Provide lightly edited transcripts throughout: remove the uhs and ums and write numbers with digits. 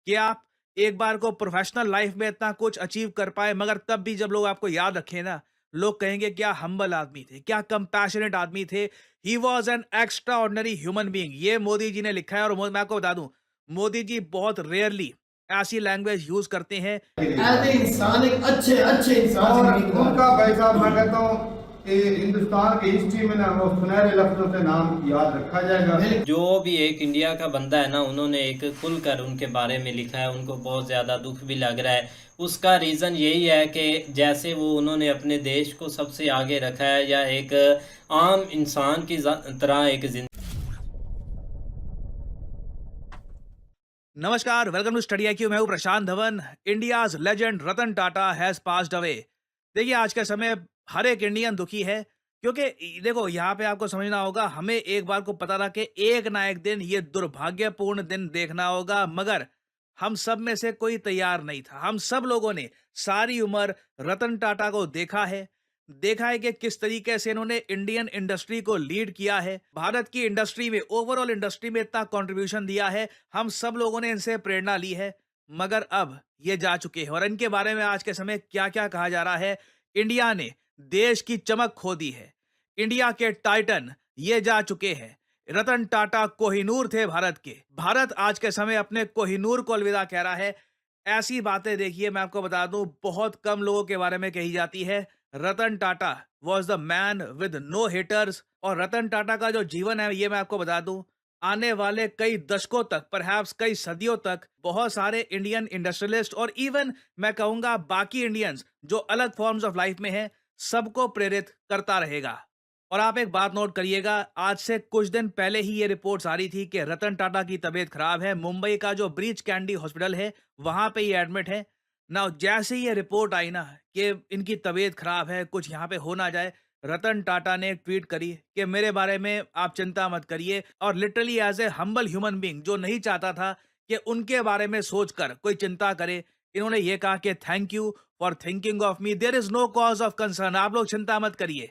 कि आप एक बार को प्रोफेशनल लाइफ में इतना कुछ अचीव कर पाए, मगर तब भी जब लोग आपको याद रखें ना, लोग कहेंगे क्या हम्बल आदमी थे, क्या कंपैशनेट आदमी थे। He was an extra ordinary human being, ये मोदी जी ने लिखा है। और मैं आपको बता दूं, मोदी जी बहुत रेयरली ऐसी लैंग्वेज यूज करते हैं। एज ए इंसान एक अच्छे अच्छे इंसान और जिंदगी गुजार उनका भाई साहब मैं कहता हूँ कि हिंदुस्तान की हिस्ट्री में ना वो सुनहरे लफ्जों से नाम याद रखा जाएगा। जो भी एक इंडिया का बंदा है ना, उन्होंने एक खुलकर उनके बारे में लिखा है। उनको बहुत ज़्यादा दुख भी लग रहा है। उसका रीज़न यही है कि जैसे वो उन्होंने अपने देश को सबसे आगे रखा है, या एक आम इंसान की तरह एक नमस्कार, वेलकम टू स्टडी IQ। मैं हूं Prashant Dhawan. India's legend Ratan Tata has passed away. देखिए, आज के समय हर एक इंडियन दुखी है, क्योंकि देखो यहाँ पे आपको समझना होगा, हमें एक बार को पता था कि एक ना एक दिन ये दुर्भाग्यपूर्ण दिन देखना होगा, मगर हम सब में से कोई तैयार नहीं था। हम सब लोगों ने सारी उम्र रतन टाटा को देखा है कि किस तरीके से इन्होंने इंडियन इंडस्ट्री को लीड किया है, भारत की इंडस्ट्री में, ओवरऑल इंडस्ट्री में इतना कंट्रीब्यूशन दिया है। हम सब लोगों ने इनसे प्रेरणा ली है, मगर अब ये जा चुके हैं। और इनके बारे में आज के समय क्या क्या कहा जा रहा है। इंडिया ने देश की चमक खो दी है, इंडिया के टाइटन ये जा चुके हैं। रतन टाटा कोहिनूर थे भारत के। भारत आज के समय अपने कोहिनूर को अलविदा कह रहा है। ऐसी बातें देखिए, मैं आपको बता दूं, बहुत कम लोगों के बारे में कही जाती है। Ratan Tata was the man with no haters. और रतन टाटा का जो जीवन है, ये मैं आपको बता दूं, आने वाले कई दशकों तक, परहैप्स कई सदियों तक, बहुत सारे इंडियन इंडस्ट्रियलिस्ट और इवन मैं कहूंगा बाकी इंडियंस जो अलग फॉर्म्स ऑफ लाइफ में हैं, सबको प्रेरित करता रहेगा। और आप एक बात नोट करिएगा, आज से कुछ दिन पहले ही ये रिपोर्ट्स आ रही थी कि रतन टाटा की तबीयत खराब है। मुंबई का जो ब्रीच कैंडी हॉस्पिटल है, वहां पे ये एडमिट है ना। जैसे ही ये रिपोर्ट आई ना कि इनकी तबीयत खराब है, कुछ यहाँ पे हो ना जाए, रतन टाटा ने एक ट्वीट करी कि मेरे बारे में आप चिंता मत करिए। और literally as a humble human being, जो नहीं चाहता था कि उनके बारे में सोचकर कोई चिंता करे, इन्होंने ये कहा कि thank you for thinking of me, there is no cause of concern, आप लोग चिंता मत करिए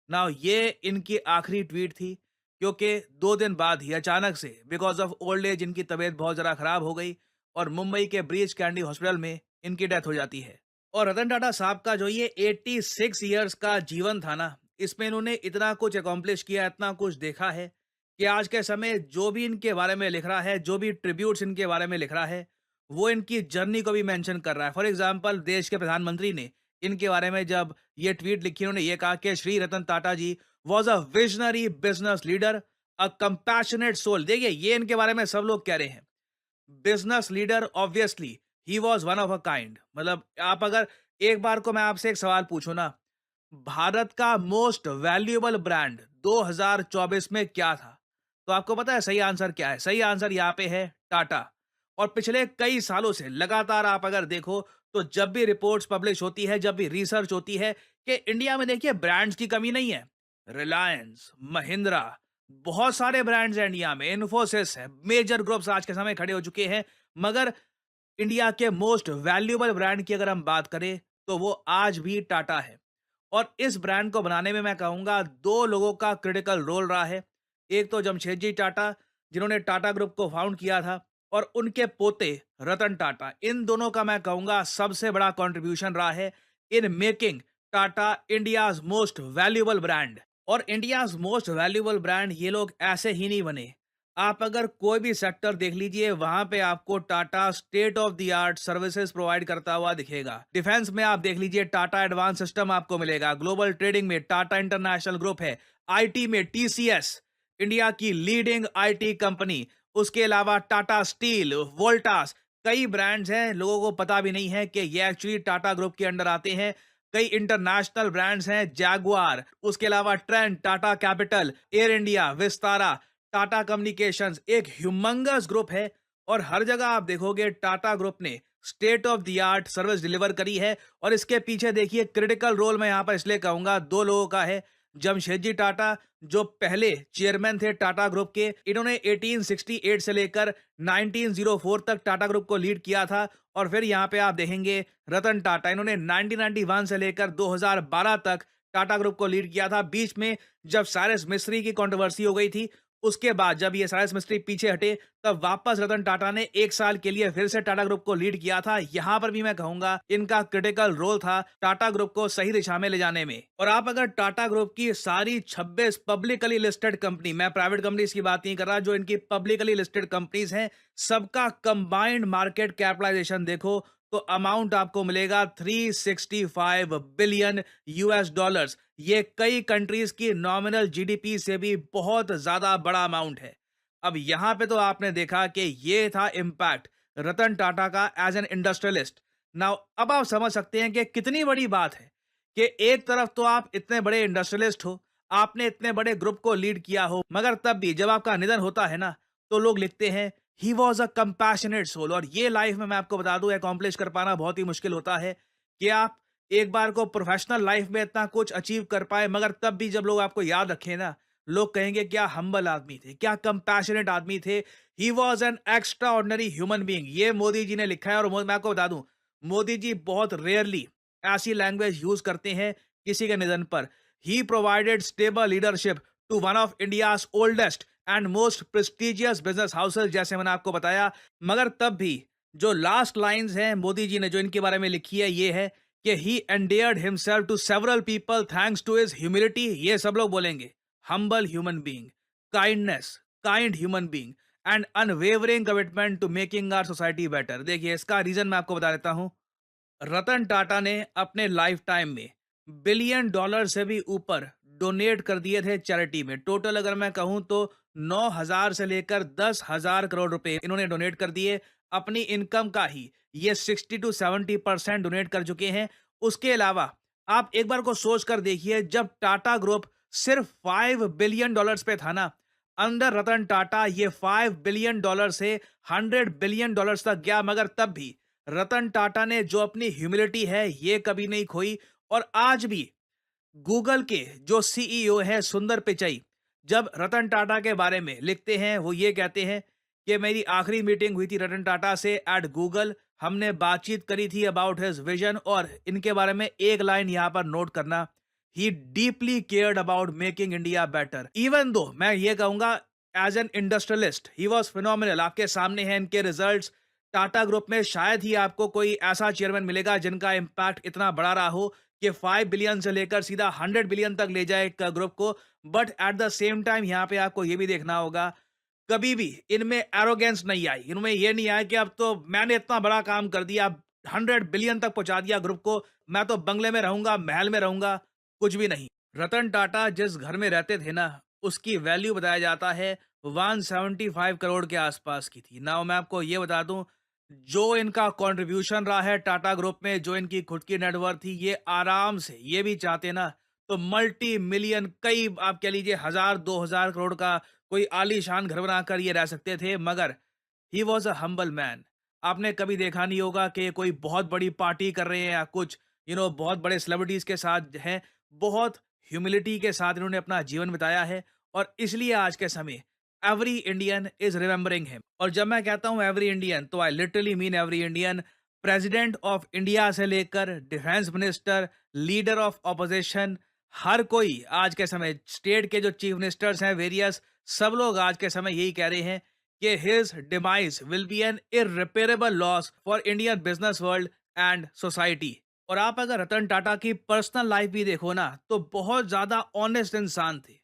ना। ये इनकी आखिरी ट्वीट थी, क्योंकि 2 दिन बाद ही अचानक से बिकॉज ऑफ ओल्ड एज इनकी तबीयत बहुत ज़्यादा खराब हो गई और मुंबई के ब्रीच कैंडी हॉस्पिटल में इनकी डेथ हो जाती है। और रतन टाटा साहब का जो ये 86 ईयर्स का जीवन था ना, इसमें इन्होंने इतना कुछ अकॉम्प्लिश किया, इतना कुछ देखा है कि आज के समय जो भी इनके बारे में लिख रहा है, जो भी ट्रिब्यूट्स इनके बारे में लिख रहा है, वो इनकी जर्नी को भी मेंशन कर रहा है। फॉर एग्जांपल, देश के प्रधानमंत्री ने इनके बारे में जब ये ट्वीट लिखी, उन्होंने ये कहा कि Shri Ratan Tata ji was a visionary business leader, a compassionate soul. देखिए, ये इनके बारे में सब लोग कह रहे हैं, business leader, obviously he was one of a kind. मतलब आप अगर एक बार को मैं आपसे एक सवाल पूछूं ना, भारत का मोस्ट वैल्यूएबल ब्रांड 2024 में क्या था, तो आपको पता है सही आंसर क्या है? सही आंसर यहाँ पे है टाटा। और पिछले कई सालों से लगातार आप अगर देखो, तो जब भी रिपोर्ट्स पब्लिश होती है, जब भी रिसर्च होती है कि इंडिया में देखिए ब्रांड्स की कमी नहीं है, रिलायंस, महिंद्रा, बहुत सारे ब्रांड्स हैं इंडिया में, इन्फोसिस है, मेजर ग्रुप्स आज के समय खड़े हो चुके हैं। मगर इंडिया के मोस्ट वैल्यूएबल ब्रांड की अगर हम बात करें, तो वो आज भी टाटा है। और इस ब्रांड को बनाने में मैं कहूंगा दो लोगों का क्रिटिकल रोल रहा है। एक तो जमशेदजी टाटा, जिन्होंने टाटा ग्रुप को फाउंड किया था, और उनके पोते रतन टाटा। इन दोनों का मैं कहूंगा सबसे बड़ा कंट्रीब्यूशन रहा है in making Tata India's most valuable brand. और इंडियाज मोस्ट वैल्यूएबल ब्रांड ये लोग ऐसे ही नहीं बने। आप अगर कोई भी सेक्टर देख लीजिए, वहां पे आपको Tata state of the art services provide करता हुआ दिखेगा। डिफेंस में आप देख लीजिए, टाटा एडवांस सिस्टम आपको मिलेगा। ग्लोबल ट्रेडिंग में टाटा इंटरनेशनल ग्रुप है। आईटी में टीसीएस, इंडिया की लीडिंग आईटी कंपनी। उसके अलावा टाटा स्टील, वोल्टास, कई ब्रांड्स हैं, लोगों को पता भी नहीं है कि ये एक्चुअली टाटा ग्रुप के अंडर आते हैं। कई इंटरनेशनल ब्रांड्स हैं, जैगुआर, उसके अलावा trend, Tata capital, air India, Vistara, Tata communications, एक ह्यूमंगस ग्रुप है। और हर जगह आप देखोगे टाटा ग्रुप ने state of the art service deliver करी है। और इसके पीछे देखिए क्रिटिकल रोल मैं यहां पर इसलिए कहूंगा दो लोगों का है। जमशेदजी टाटा, जो पहले चेयरमैन थे टाटा ग्रुप के, इन्होंने 1868 से लेकर 1904 तक टाटा ग्रुप को लीड किया था। और फिर यहाँ पे आप देखेंगे रतन टाटा, इन्होंने 1991 से लेकर 2012 तक टाटा ग्रुप को लीड किया था। बीच में जब साइरस मिस्त्री की कंट्रोवर्सी हो गई थी, उसके बाद जब ये सारे मिस्त्री पीछे हटे, तब वापस रतन टाटा ने 1 साल के लिए फिर से टाटा ग्रुप को लीड किया था। यहाँ पर भी मैं कहूँगा इनका क्रिटिकल रोल था टाटा ग्रुप को सही दिशा में ले जाने में। और आप अगर टाटा ग्रुप की सारी 26 पब्लिकली लिस्टेड कंपनी, मैं प्राइवेट कंपनीज की बात नहीं कर रहा, जो इनकी पब्लिकली लिस्टेड कंपनीज हैं, सबका कंबाइंड मार्केट कैपिटलाइजेशन देखो तो अमाउंट आपको मिलेगा 365 बिलियन यूएस डॉलर्स। ये कई कंट्रीज की नॉमिनल जीडीपी से भी बहुत ज्यादा बड़ा अमाउंट है। अब यहां पे तो आपने देखा कि ये था इम्पैक्ट रतन टाटा का एज एन इंडस्ट्रियलिस्ट। नाउ अब आप समझ सकते हैं कि कितनी बड़ी बात है कि एक तरफ तो आप इतने बड़े इंडस्ट्रियलिस्ट हो, आपने इतने बड़े ग्रुप को लीड किया हो, मगर तब भी जब आपका निधन होता है ना, तो लोग लिखते हैं he was a compassionate soul. और ये लाइफ में मैं आपको बता दूं अकॉम्प्लिश कर पाना बहुत ही मुश्किल होता है कि आप एक बार को प्रोफेशनल लाइफ में इतना कुछ अचीव कर पाए, मगर तब भी जब लोग आपको याद रखें ना, लोग कहेंगे क्या हम्बल आदमी थे, क्या कंपैशनेट आदमी थे, he was an extra ordinary human being. ये मोदी जी ने लिखा है। और मैं आपको बता दूं, मोदी जी बहुत रेयरली ऐसी लैंग्वेज यूज करते हैं किसी के निधन पर। He provided stable leadership to one of India's oldest and most prestigious business houses, जैसे मैंने आपको बताया। मगर तब भी जो लास्ट लाइंस हैं मोदी जी ने जो इनके बारे में लिखी है, ये है कि he endeared himself to several people thanks to his humility. ये सब लोग बोलेंगे humble human being, kindness, kind human being and unwavering commitment to making our society better. देखिए इसका रीजन मैं आपको बता देता हूं। रतन टाटा ने अपने लाइफ टाइम में बिलियन डॉलर से भी ऊपर डोनेट कर दिए थे चैरिटी में। टोटल अगर मैं कहूं तो 9,000 से लेकर 10,000 करोड़ रुपए इन्होंने डोनेट कर दिए। अपनी इनकम का ही ये 60 to 70% डोनेट कर चुके हैं। उसके अलावा आप एक बार को सोच कर देखिए, जब टाटा ग्रुप सिर्फ 5 बिलियन डॉलर्स पे था ना, अंडर रतन टाटा ये 5 बिलियन डॉलर से 100 बिलियन डॉलर्स तक गया। मगर तब भी रतन टाटा ने जो अपनी ह्यूमिलिटी है ये कभी नहीं खोई। और आज भी गूगल के जो सीईओ है सुंदर पिचाई, जब रतन टाटा के बारे में लिखते हैं, वो ये कहते हैं कि मेरी आखिरी मीटिंग हुई थी रतन टाटा से एट गूगल, हमने बातचीत करी थी अबाउट हिज विजन। और इनके बारे में एक लाइन यहाँ पर नोट करना, he deeply cared about making India better. Even though मैं ये कहूंगा as an industrialist he was phenomenal. आपके सामने हैं इनके रिजल्ट्स। टाटा ग्रुप में शायद ही आपको कोई ऐसा चेयरमैन मिलेगा जिनका इम्पैक्ट इतना बड़ा रहा हो कि 5 बिलियन से लेकर सीधा 100 बिलियन तक ले जाए एक ग्रुप को। But at the same time यहाँ पे आपको ये भी देखना होगा, कभी भी इनमें एरोगेंस नहीं आई। इनमें ये नहीं आया कि अब तो मैंने इतना बड़ा काम कर दिया, 100 बिलियन तक पहुंचा दिया ग्रुप को, मैं तो बंगले में रहूंगा, महल में रहूंगा। कुछ भी नहीं। रतन टाटा जिस घर में रहते थे ना, उसकी वैल्यू बताया जाता है 175 करोड़ के आसपास की थी ना। मैं आपको ये बता दूं, जो इनका कंट्रीब्यूशन रहा है टाटा ग्रुप में, जो इनकी खुद की नेटवर्थ थी, ये आराम से ये भी चाहते ना तो मल्टी मिलियन, कई आप कह लीजिए 1,000-2,000 करोड़ का कोई आलीशान घर बनाकर ये रह सकते थे। मगर ही वॉज अ हम्बल मैन। आपने कभी देखा नहीं होगा कि कोई बहुत बड़ी पार्टी कर रहे हैं या कुछ बहुत बड़े सेलिब्रिटीज के साथ हैं। बहुत ह्यूमिलिटी के साथ इन्होंने अपना जीवन बिताया है। और इसलिए आज के समय every Indian is remembering him. और जब मैं कहता हूं एवरी इंडियन, तो I literally mean every Indian. President of India से लेकर defence minister, leader of opposition, हर कोई आज के समय, स्टेट के जो चीफ मिनिस्टर्स हैं वेरियस, सब लोग आज के समय यही कह रहे हैं कि his demise will be an irreparable loss for Indian business world and society. और आप अगर रतन टाटा की पर्सनल लाइफ भी देखो ना, तो बहुत ज्यादा ऑनेस्ट इंसान थे।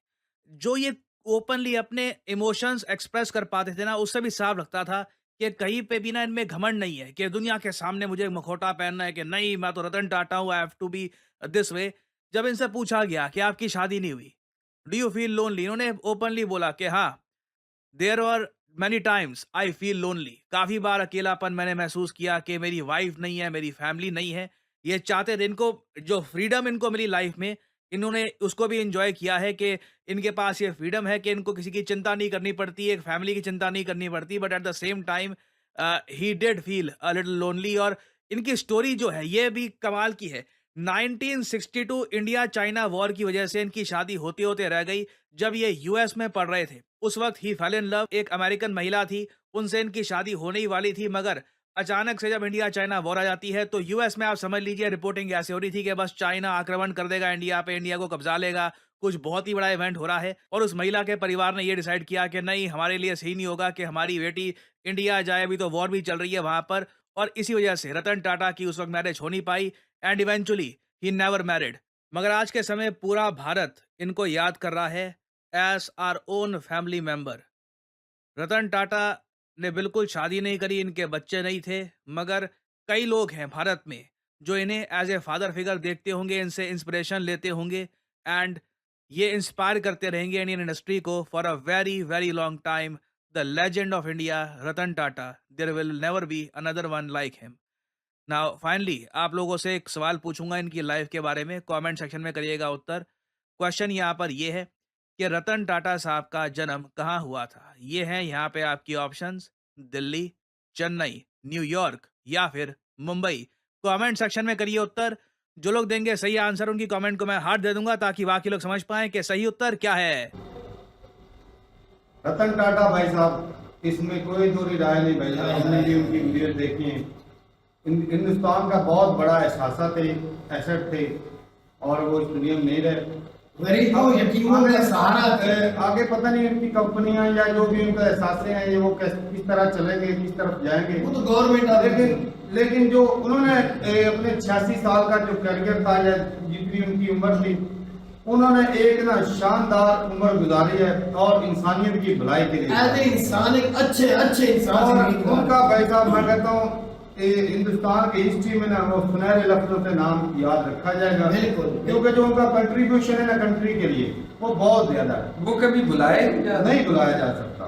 जो ये ओपनली अपने इमोशंस एक्सप्रेस कर पाते थे ना, उससे भी साफ लगता था कि कहीं पे भी ना इनमें घमंड नहीं है कि दुनिया के सामने मुझे मुखौटा पहनना है कि नहीं मैं तो रतन टाटा हूँ, I have to be this way. जब इनसे पूछा गया कि आपकी शादी नहीं हुई, डू यू फील लोनली, इन्होंने ओपनली बोला कि हाँ, there are many times I feel lonely. काफी बार अकेलापन मैंने महसूस किया कि मेरी वाइफ नहीं है, मेरी फैमिली नहीं है। ये चाहते थे, इनको जो फ्रीडम इनको मिली लाइफ में, इन्होंने उसको भी एंजॉय किया है कि इनके पास ये फ्रीडम है कि इनको किसी की चिंता नहीं करनी पड़ती, एक फैमिली की चिंता नहीं करनी पड़ती। But at the same time he did feel a little lonely. और इनकी स्टोरी जो है ये भी कमाल की है। 1962 इंडिया चाइना वॉर की वजह से इनकी शादी होते होते रह गई। जब ये यूएस में पढ़ रहे थे, उस वक्त ही फेल इन लव, एक अमेरिकन महिला थी, उनसे इनकी शादी होने ही वाली थी। मगर अचानक से जब इंडिया चाइना वॉर आ जाती है तो यूएस में आप समझ लीजिए रिपोर्टिंग ऐसे हो रही थी कि बस चाइना आक्रमण कर देगा इंडिया पे, इंडिया को कब्जा लेगा, कुछ बहुत ही बड़ा इवेंट हो रहा है। और उस महिला के परिवार ने ये डिसाइड किया कि नहीं, हमारे लिए सही नहीं होगा कि हमारी बेटी इंडिया जाए, अभी तो वॉर भी चल रही है वहां पर। और इसी वजह से रतन टाटा की उस वक्त मैरिज हो नहीं पाई and eventually he never married. मगर आज के समय पूरा भारत इनको याद कर रहा है as our own family member. Ratan Tata ने बिल्कुल शादी नहीं करी, इनके बच्चे नहीं थे, मगर कई लोग हैं भारत में जो इन्हें एज ए फादर फिगर देखते होंगे, इनसे इंस्पिरेशन लेते होंगे एंड ये इंस्पायर करते रहेंगे इंडियन इंडस्ट्री को for a very very long time. The legend of India Ratan Tata, there will never be another one like him. Now finally आप लोगों से एक सवाल पूछूंगा इनकी लाइफ के बारे में, कमेंट सेक्शन में करिएगा उत्तर। क्वेश्चन यहाँ पर ये है कि रतन टाटा साहब का जन्म कहाँ हुआ था। ये हैं यहाँ पे आपकी ऑप्शंस: दिल्ली, चेन्नई, न्यूयॉर्क या फिर मुंबई। कमेंट सेक्शन में करिए उत्तर। जो लोग देंगे सही आंसर उनकी कमेंट को मैं हार्ट दे दूंगा ताकि बाकी लोग समझ पाएं कि सही उत्तर क्या है। रतन टाटा भाई साहब, इसमें कोई दूरी राय नहीं भाई साहब, हमने भी उनकी वीडियो देखी है। हिंदुस्तान का बहुत बड़ा एसेट थे और वो इस दुनिया में नहीं रहे। गरीब को यतीमों का सहारा थे। आगे पता नहीं उनकी कंपनियां या जो भी उनका एहसासे हैं ये वो किस तरह चलेंगे, किस तरफ जाएंगे। वो तो गवर्नमेंट लेकिन जो उन्होंने अपने 86 साल का जो करियर था या जितनी उनकी उम्र थी, उन्होंने एक ना शानदार उम्र गुजारी है और इंसानियत की भलाई के लिए। एज ए इंसान, एक अच्छे अच्छे इंसान और से मिलकर। उनका भाई साहब मैं कहता हूँ हिंदुस्तान की हिस्ट्री में ना वो सुनहरे लफ्जों से नाम याद रखा जाएगा, बिल्कुल। क्योंकि जो उनका कंट्रीब्यूशन है ना कंट्री के लिए वो बहुत ज्यादा है। वो कभी बुलाए नहीं बुलाया जा सकता।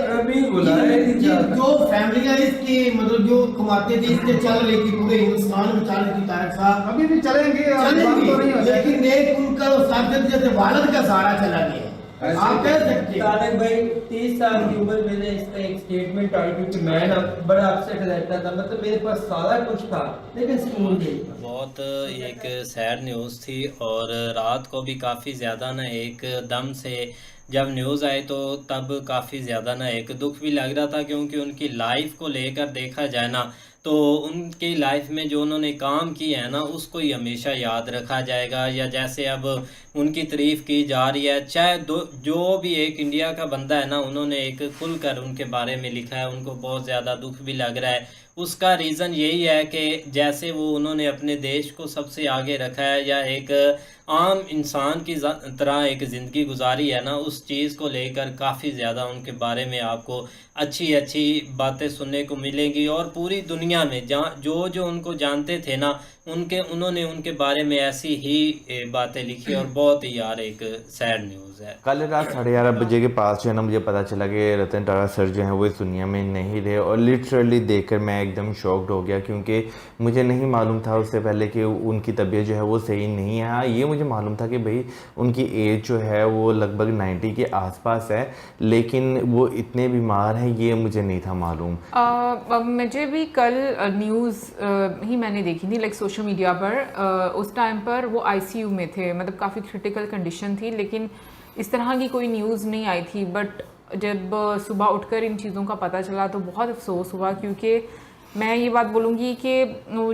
कभी बुलाए जो फैमिलियां इसकी मतलब जो कमाते थे, इससे चल रही थी पूरे हिंदुस्तान में चल रही थी। तारक साहब अभी भी चलेंगे, चलेंगी, तो नहीं हो जाएगी। लेकिन एक उनका साबित जैसे वालद का सहारा चला गया। आप कह सकते हैं तारक भाई 30 साल की उम्र मैंने इसका एक स्टेटमेंट आई थी कि मैं ना बड़ा अपसेट रहता था, मतलब मेरे पास सारा कुछ था लेकिन सुकून नहीं था। बहुत एक सैड न्यूज़ थी और रात को भी काफ़ी ज़्यादा ना एक दम से जब न्यूज़ आई तो तब काफ़ी ज़्यादा ना एक दुख भी लग रहा था, क्योंकि उनकी लाइफ को लेकर देखा जाए ना तो उनकी लाइफ में जो उन्होंने काम किया है ना उसको ही हमेशा याद रखा जाएगा। या जैसे अब उनकी तारीफ़ की जा रही है, चाहे जो भी एक इंडिया का बंदा है ना उन्होंने एक खुलकर उनके बारे में लिखा है, उनको बहुत ज़्यादा दुख भी लग रहा है। उसका रीज़न यही है कि जैसे वो उन्होंने अपने देश को सबसे आगे रखा है या एक आम इंसान की तरह एक ज़िंदगी गुजारी है ना, उस चीज़ को लेकर काफ़ी ज़्यादा उनके बारे में आपको अच्छी अच्छी बातें सुनने को मिलेंगी। और पूरी दुनिया में जहाँ जो उनको जानते थे ना उन्होंने उनके बारे में ऐसी ही बातें लिखी और बहुत ही यार एक सैड न्यूज़ है। कल रात 11:30 बजे के पास जो है ना मुझे पता चला कि रतन टाटा सर जो हैं वो इस दुनिया में नहीं रहे, और लिटरली देखकर मैं एकदम शॉक्ड हो गया, क्योंकि मुझे नहीं मालूम था उससे पहले कि उनकी तबीयत जो है वो सही नहीं है। हाँ, ये मुझे मालूम था कि भाई उनकी एज जो है वो लगभग 90 के आसपास है, लेकिन वो इतने बीमार हैं ये मुझे नहीं था मालूम। मुझे भी कल न्यूज़ ही मैंने देखी थी लाइक सोशल मीडिया पर। उस टाइम पर वो आईसीयू में थे, मतलब काफ़ी क्रिटिकल कंडीशन थी, लेकिन इस तरह की कोई न्यूज़ नहीं आई थी। बट जब सुबह उठकर इन चीज़ों का पता चला तो बहुत अफसोस हुआ, क्योंकि मैं ये बात बोलूँगी कि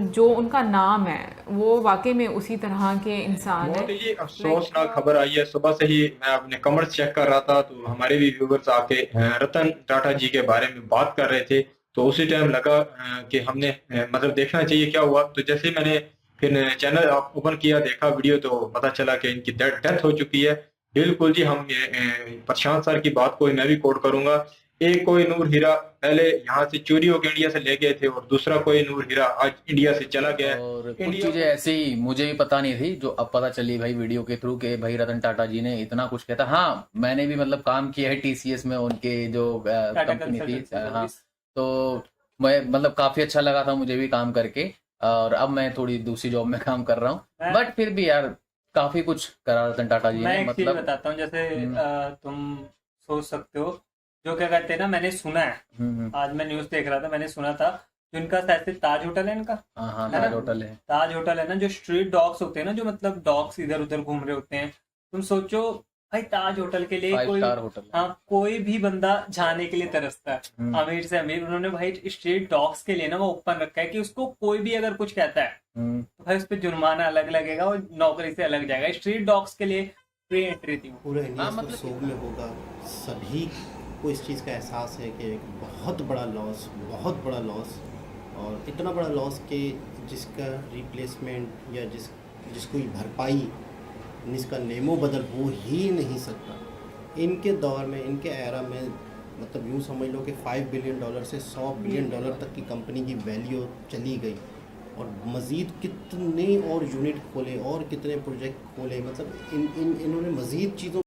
जो उनका नाम है वो वाकई में उसी तरह के इंसान बहुत है। ही अफसोसनाक खबर आई है। सुबह से ही मैं अपने कमेंट्स चेक कर रहा था तो हमारे भी व्यूवर्स आके रतन टाटा जी के बारे में बात कर रहे थे, तो उसी टाइम लगा कि हमने मतलब देखना चाहिए क्या हुआ। तो जैसे मैंने फिर चैनल ओपन किया, देखा वीडियो, तो पता चला कि इनकी डेथ हो चुकी है। बिल्कुल जी, हम प्रशांत सर की बात को मैं भी कोट करूंगा। एक कोई नूर हीरा पहले यहाँ से चोरी होकर इंडिया से ले गए थे और दूसरा कोई नूर हीरा आज इंडिया से चला गया है। और कुछ चीजें ऐसी मुझे भी पता नहीं थी जो अब पता चली भाई वीडियो के थ्रू के भाई रतन टाटा जी ने इतना कुछ कहता। हाँ, मैंने भी मतलब काम किया है टीसीएस में, उनके जो कंपनी थी। हाँ, तो मैं मतलब काफी अच्छा लगा था मुझे भी काम करके, और अब मैं थोड़ी दूसरी जॉब में काम कर रहा हूँ, बट फिर भी यार काफी कुछ करा रतन टाटा जी ने। मतलब बताता हूँ, जैसे तुम सोच सकते हो जो क्या कहते हैं ना, मैंने सुना है, आज मैं न्यूज देख रहा था, मैंने सुना था जो इनका शायद ताज होटल है इनका। हाँ, ताज होटल है। ताज होटल है ना, जो स्ट्रीट डॉग्स होते हैं ना, जो मतलब डॉग्स इधर उधर घूम रहे होते हैं, तुम सोचो भाई ताज होटल के लिए 5 कोई, स्टार होटल। हाँ, कोई भी बंदा जाने के लिए तरसता है, अमीर से अमीर। उन्होंने भाई स्ट्रीट डॉग्स के लिए ना वो ओपन रखा है कि उसको कोई भी अगर कुछ कहता है तो भाई उस पर जुर्माना अलग लगेगा और नौकरी से अलग जाएगा। स्ट्रीट डॉग्स के लिए फ्री एंट्री थी वो। पूरा इंडिया मतलब मतलब शोक में होगा। सभी को इस चीज़ का एहसास है कि एक बहुत बड़ा लॉस, बहुत बड़ा लॉस, और इतना बड़ा लॉस कि जिसका रिप्लेसमेंट या जिसको भरपाई, जिसका नेमो बदल हो ही नहीं सकता। इनके दौर में, इनके एरा में, मतलब यूँ समझ लो कि $5 बिलियन से $100 बिलियन तक की कंपनी की वैल्यू चली गई, और मज़ीद कितने और यूनिट खोले और कितने प्रोजेक्ट खोले, मतलब इन्होंने मज़ीद चीज़ों